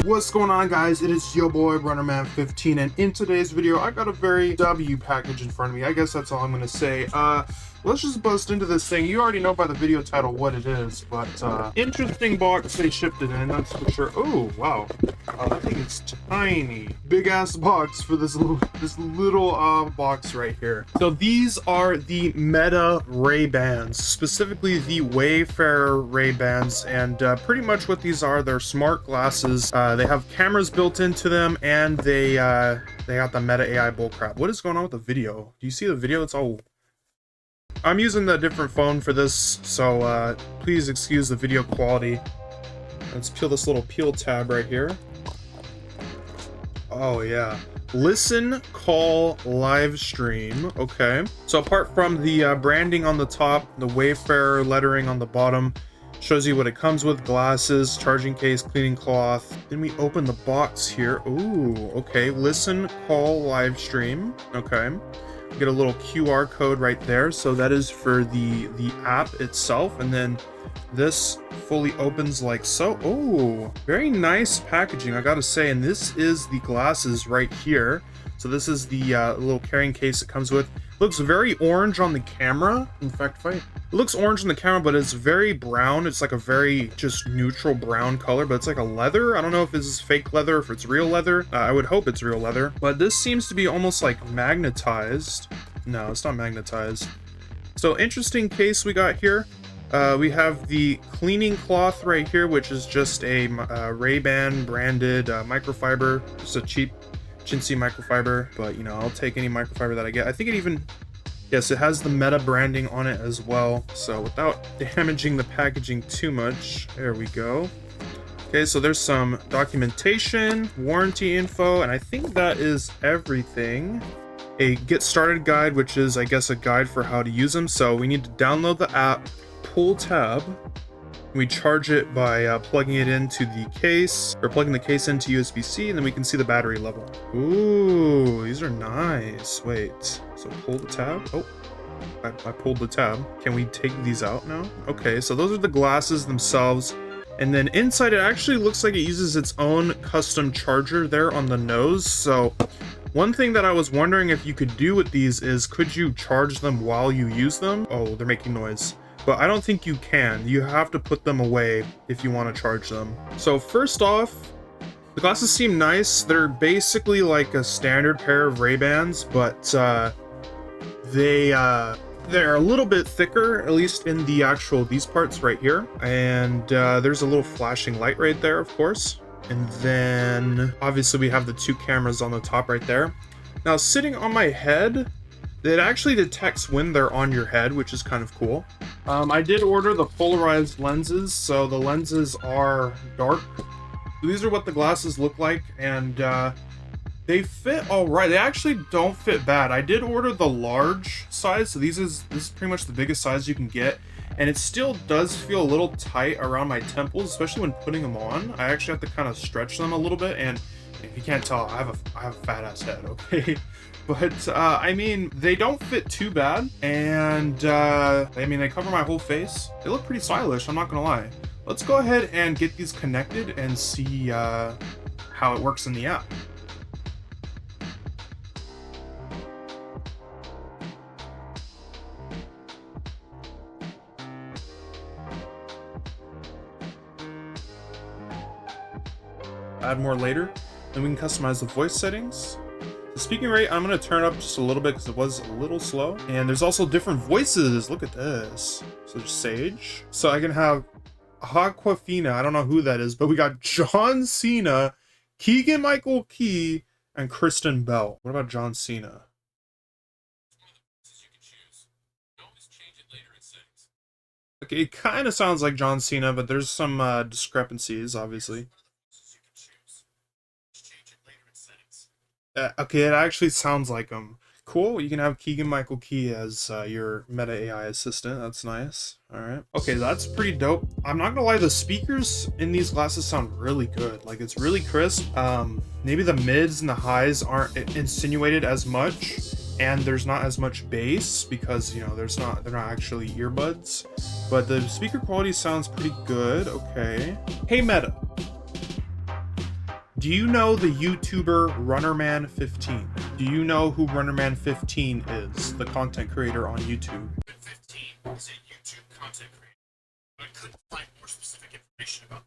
What's going on, guys? It is your boy Runnerman15, and in today's video I got a very W package in front of me. I guess that's all I'm gonna say. Let's just bust into this thing. You already know by the video title what it is, but interesting box they shipped it in, that's for sure. Oh wow, that thing is tiny. Big ass box for this little box right here. So these are the Meta Ray-Bans, specifically the Wayfarer Ray-Bans, and pretty much what these are, they're smart glasses. They have cameras built into them, and they got the Meta AI bullcrap. What is going on with the video? Do you see the video? It's all... I'm using the different phone for this, so please excuse the video quality. Let's peel this little peel tab right here. Oh yeah. Listen, call, live stream. Okay. So apart from the branding on the top, the Wayfarer lettering on the bottom shows you what it comes with: glasses, charging case, cleaning cloth. Then we open the box here. Ooh, okay. Listen, call, live stream. Okay. Get a little QR code right there, so that is for the app itself, and then this fully opens like so. Oh, very nice packaging, I gotta say. And this is the glasses right here. So this is the little carrying case it comes with. Looks very orange on the camera. In fact, it looks orange on the camera, but it's very brown. It's like a very just neutral brown color, but it's like a leather. I don't know if this is fake leather, if it's real leather. I would hope it's real leather, but this seems to be almost like magnetized. No, it's not magnetized. So interesting case we got here. We have the cleaning cloth right here, which is just a Ray-Ban branded microfiber. Just a cheap chintzy microfiber, but you know, I'll take any microfiber that I get. I think it even, yes, it has the Meta branding on it as well. So without damaging the packaging too much, there we go. Okay, so there's some documentation, warranty info, and I think that is everything. A get started guide, which is, I guess, a guide for how to use them. So we need to download the app, pull tab. We charge it by plugging it into the case, or plugging the case into USB-C, and then we can see the battery level. Ooh, these are nice. Wait, so pull the tab. Oh, I pulled the tab. Can we take these out now? Okay, so those are the glasses themselves. And then inside, it actually looks like it uses its own custom charger there on the nose. So one thing that I was wondering if you could do with these is, could you charge them while you use them? Oh, they're making noise. But I don't think you can. You have to put them away if you want to charge them. So first off, the glasses seem nice. They're basically like a standard pair of Ray-Bans, but they're a little bit thicker, at least in the actual, these parts right here. And there's a little flashing light right there, of course. And then obviously we have the two cameras on the top right there. Now sitting on my head, it actually detects when they're on your head, which is kind of cool. I did order the polarized lenses, so the lenses are dark. These are what the glasses look like, and they fit all right. They actually don't fit bad. I did order the large size, so this is pretty much the biggest size you can get, and it still does feel a little tight around my temples, especially when putting them on. I actually have to kind of stretch them a little bit, and if you can't tell, I have a fat ass head, okay? But I mean, they don't fit too bad, and I mean, they cover my whole face. They look pretty stylish, I'm not gonna lie. Let's go ahead and get these connected and see how it works in the app. Add more later. Then we can customize the voice settings. The speaking rate, I'm going to turn up just a little bit because it was a little slow. And there's also different voices. Look at this. So there's Sage. So I can have Aquafina. I don't know who that is, but we got John Cena, Keegan-Michael Key, and Kristen Bell. What about John Cena? Okay, it kind of sounds like John Cena, but there's some discrepancies, obviously. Okay, it actually sounds like him. Cool, you can have Keegan-Michael Key as your Meta AI assistant. That's nice. Alright. Okay, that's pretty dope. I'm not gonna lie, the speakers in these glasses sound really good. Like, it's really crisp. Maybe the mids and the highs aren't insinuated as much, and there's not as much bass because, you know, they're not actually earbuds. But the speaker quality sounds pretty good. Okay. Hey Meta. Do you know the YouTuber Runnerman15? Do you know who Runnerman15 is? The content creator on YouTube. 15 is a YouTube content creator. I couldn't find more specific information about.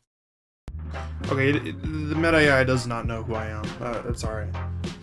Okay, the Meta AI does not know who I am. That's alright.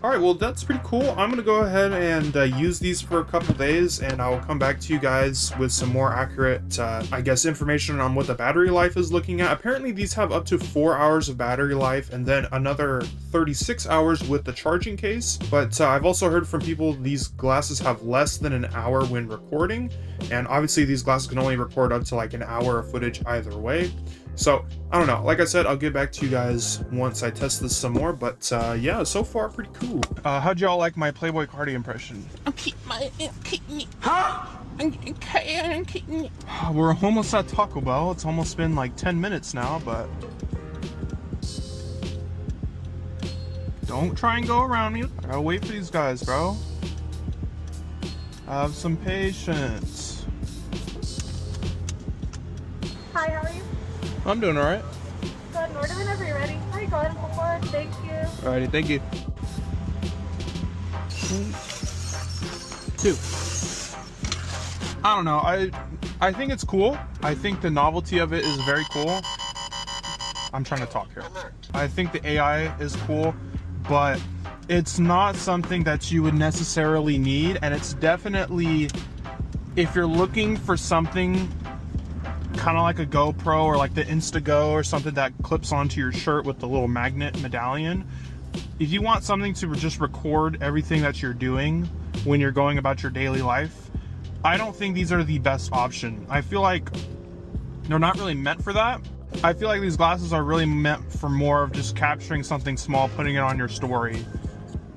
Alright, well, that's pretty cool. I'm going to go ahead and use these for a couple days, and I'll come back to you guys with some more accurate, I guess, information on what the battery life is looking at. Apparently, these have up to 4 hours of battery life, and then another 36 hours with the charging case. But I've also heard from people these glasses have less than an hour when recording, and obviously these glasses can only record up to like an hour of footage either way. So, I don't know. Like I said, I'll get back to you guys once I test this some more. But, yeah, so far, pretty cool. How'd y'all like my Playboy Cardi impression? Huh? We're almost at Taco Bell. It's almost been like 10 minutes now, but... don't try and go around me. I gotta wait for these guys, bro. Have some patience. Hi, how are you? I'm doing alright. Go ahead and order whenever you're ready. Hi, go ahead and pull forward. Thank you. Alrighty, thank you. 2. I don't know. I think it's cool. I think the novelty of it is very cool. I'm trying to talk here. I think the AI is cool, but it's not something that you would necessarily need, and it's definitely, if you're looking for something kind of like a GoPro or like the Insta Go or something that clips onto your shirt with the little magnet medallion. If you want something to just record everything that you're doing when you're going about your daily life, I don't think these are the best option. I feel like they're not really meant for that. I feel like these glasses are really meant for more of just capturing something small, putting it on your story,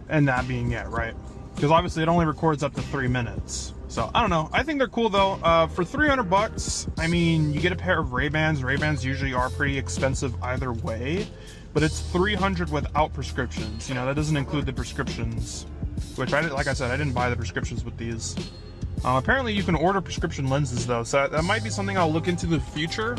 and that being it, right? Because obviously it only records up to 3 minutes. So, I don't know. I think they're cool though. For 300 bucks, I mean, you get a pair of Ray-Bans. Ray-Bans usually are pretty expensive either way, but it's 300 without prescriptions. You know, that doesn't include the prescriptions, which like I said, I didn't buy the prescriptions with these. Apparently you can order prescription lenses though, so that might be something I'll look into in the future.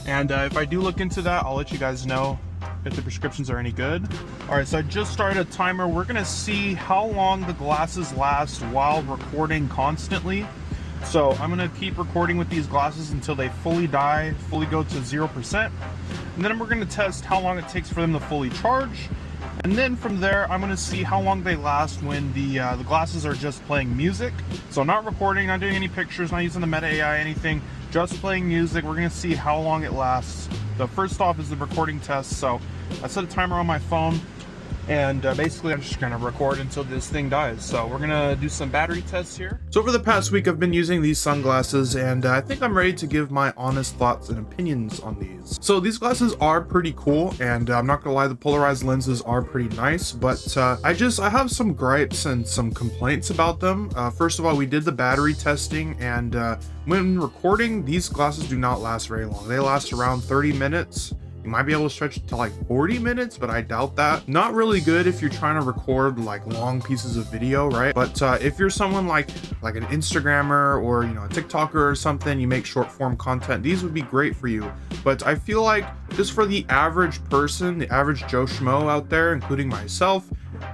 And if I do look into that, I'll let you guys know if the prescriptions are any good. All right, so I just started a timer. We're gonna see how long the glasses last while recording constantly. So I'm gonna keep recording with these glasses until they fully die, fully go to 0%. And then we're gonna test how long it takes for them to fully charge. And then from there, I'm gonna see how long they last when the glasses are just playing music. So not recording, not doing any pictures, not using the Meta AI, anything, just playing music. We're gonna see how long it lasts. The first off is the recording test. So I set a timer on my phone, and basically I'm just gonna record until this thing dies. So we're gonna do some battery tests here. So over the past week, I've been using these sunglasses, and I think I'm ready to give my honest thoughts and opinions on these. So these glasses are pretty cool, and I'm not gonna lie, the polarized lenses are pretty nice, but I have some gripes and some complaints about them. First of all, we did the battery testing, and when recording, these glasses do not last very long. They last around 30 minutes. You might be able to stretch it to like 40 minutes, but I doubt that. Not really good if you're trying to record like long pieces of video, right? But if you're someone like an Instagrammer or, you know, a TikToker or something, you make short form content, these would be great for you. But I feel like just for the average person, the average Joe Schmo out there, including myself,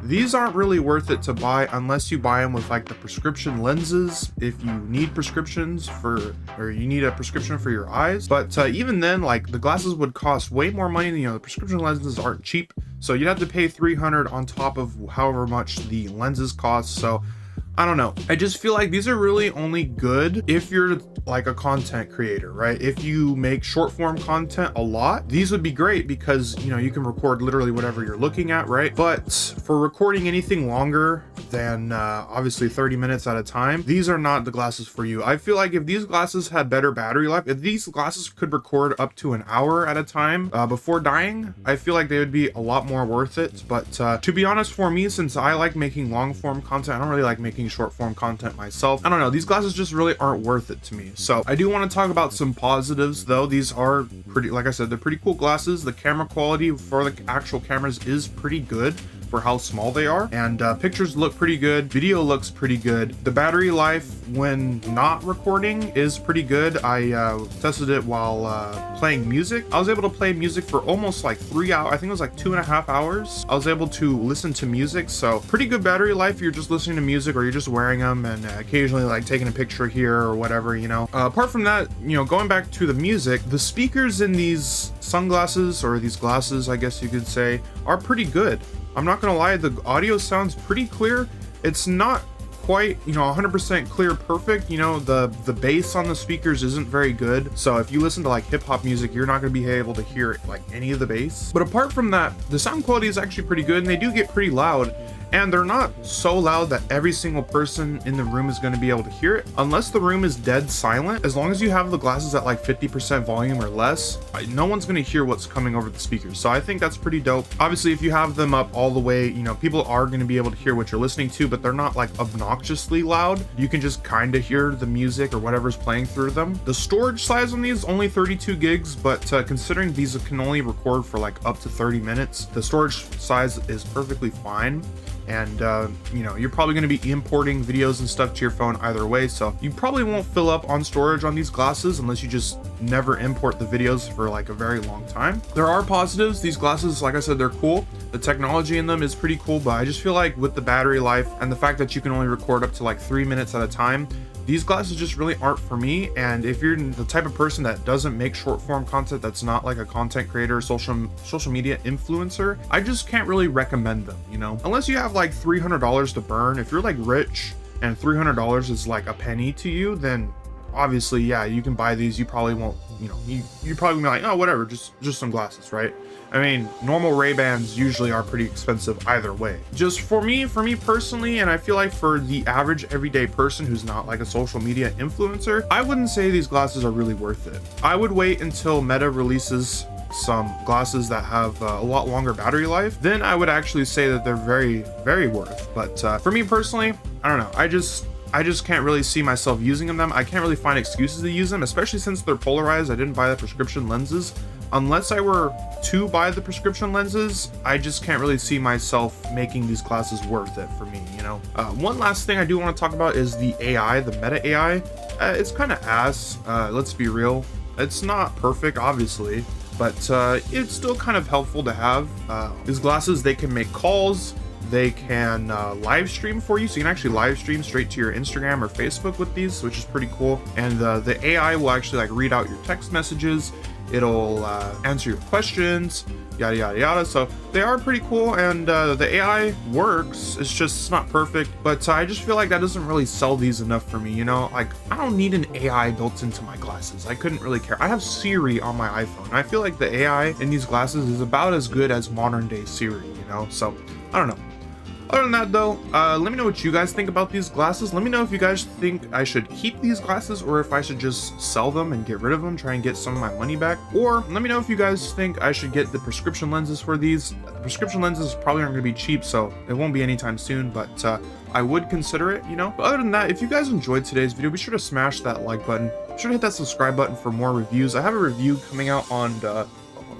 these aren't really worth it to buy unless you buy them with like the prescription lenses, if you need prescriptions for, or you need a prescription for your eyes. But even then, like, the glasses would cost way more money than, you know, the prescription lenses aren't cheap. So you'd have to pay 300 on top of however much the lenses cost. So I don't know. I just feel like these are really only good if you're like a content creator, right? If you make short form content a lot, these would be great because, you know, you can record literally whatever you're looking at, right? But for recording anything longer than obviously 30 minutes at a time, these are not the glasses for you. I feel like if these glasses had better battery life, if these glasses could record up to an hour at a time before dying, I feel like they would be a lot more worth it. But to be honest, for me, since I like making long form content, I don't really like making short form content myself. I don't know, these glasses just really aren't worth it to me. So I do want to talk about some positives though. These are pretty, like I said, they're pretty cool glasses. The camera quality for the actual cameras is pretty good for how small they are. And pictures look pretty good. Video looks pretty good. The battery life when not recording is pretty good. I tested it while playing music. I was able to play music for almost like 3 hours. I think it was like 2.5 hours. I was able to listen to music. So pretty good battery life if you're just listening to music or you're just wearing them and occasionally like taking a picture here or whatever, you know. Apart from that, you know, going back to the music, the speakers in these sunglasses, or these glasses, I guess you could say, are pretty good. I'm not gonna lie, the audio sounds pretty clear. It's not quite, you know, 100% clear perfect. You know, the bass on the speakers isn't very good, so if you listen to like hip-hop music, you're not going to be able to hear like any of the bass. But apart from that, the sound quality is actually pretty good, and they do get pretty loud. And they're not so loud that every single person in the room is going to be able to hear it. Unless the room is dead silent, as long as you have the glasses at like 50% volume or less, no one's going to hear what's coming over the speakers. So I think that's pretty dope. Obviously, if you have them up all the way, you know, people are going to be able to hear what you're listening to, but they're not like obnoxiously loud. You can just kind of hear the music or whatever's playing through them. The storage size on these only 32 gigs, but considering these can only record for like up to 30 minutes, the storage size is perfectly fine. And you know, you're probably going to be importing videos and stuff to your phone either way, so you probably won't fill up on storage on these glasses unless you just never import the videos for like a very long time. There are positives. These glasses, like I said, they're cool. The technology in them is pretty cool, but I just feel like with the battery life and the fact that you can only record up to like 3 minutes at a time, these glasses just really aren't for me. And if you're the type of person that doesn't make short form content, that's not like a content creator, social media influencer, I just can't really recommend them, you know, unless you have like $300 to burn. If you're like rich and $300 is like a penny to you, then obviously, yeah, you can buy these. You probably won't, you know, you probably be like, oh, whatever, just some glasses, right? I mean, normal Ray-Bans usually are pretty expensive either way. Just for me personally, and I feel like for the average everyday person who's not like a social media influencer, I wouldn't say these glasses are really worth it. I would wait until Meta releases some glasses that have a lot longer battery life. Then I would actually say that they're very, very worth. But for me personally, I don't know. I just can't really see myself using them. I can't really find excuses to use them, especially since they're polarized. I didn't buy the prescription lenses. Unless I were to buy the prescription lenses, I just can't really see myself making these glasses worth it for me, you know? One last thing I do want to talk about is the AI, the Meta AI. It's kind of ass, let's be real. It's not perfect, obviously, but it's still kind of helpful to have. These glasses, they can make calls. They can live stream for you, so you can actually live stream straight to your Instagram or Facebook with these, which is pretty cool. And the AI will actually like read out your text messages. It'll answer your questions, yada yada yada. So they are pretty cool, and the AI works. It's not perfect, but I just feel like that doesn't really sell these enough for me, you know? Like, I don't need an AI built into my glasses. I couldn't really care. I have Siri on my iPhone, and I feel like the AI in these glasses is about as good as modern day Siri, you know? So I don't know. Other than that though, let me know what you guys think about these glasses. Let me know if you guys think I should keep these glasses or if I should just sell them and get rid of them, try and get some of my money back. Or let me know if you guys think I should get the prescription lenses for these. The prescription lenses probably aren't going to be cheap, so it won't be anytime soon, but I would consider it, you know? But other than that, if you guys enjoyed today's video, be sure to smash that like button. Be sure to hit that subscribe button for more reviews. I have a review coming out on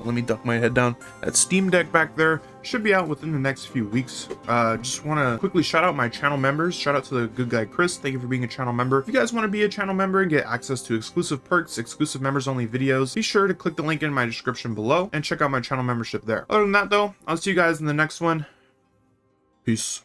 let me duck my head down. That Steam Deck back there should be out within the next few weeks. Just want to quickly shout out my channel members. Shout out to the good guy Chris. Thank you for being a channel member. If you guys want to be a channel member and get access to exclusive perks, exclusive members only videos, be sure to click the link in my description below and check out my channel membership there. Other than that though, I'll see you guys in the next one. Peace.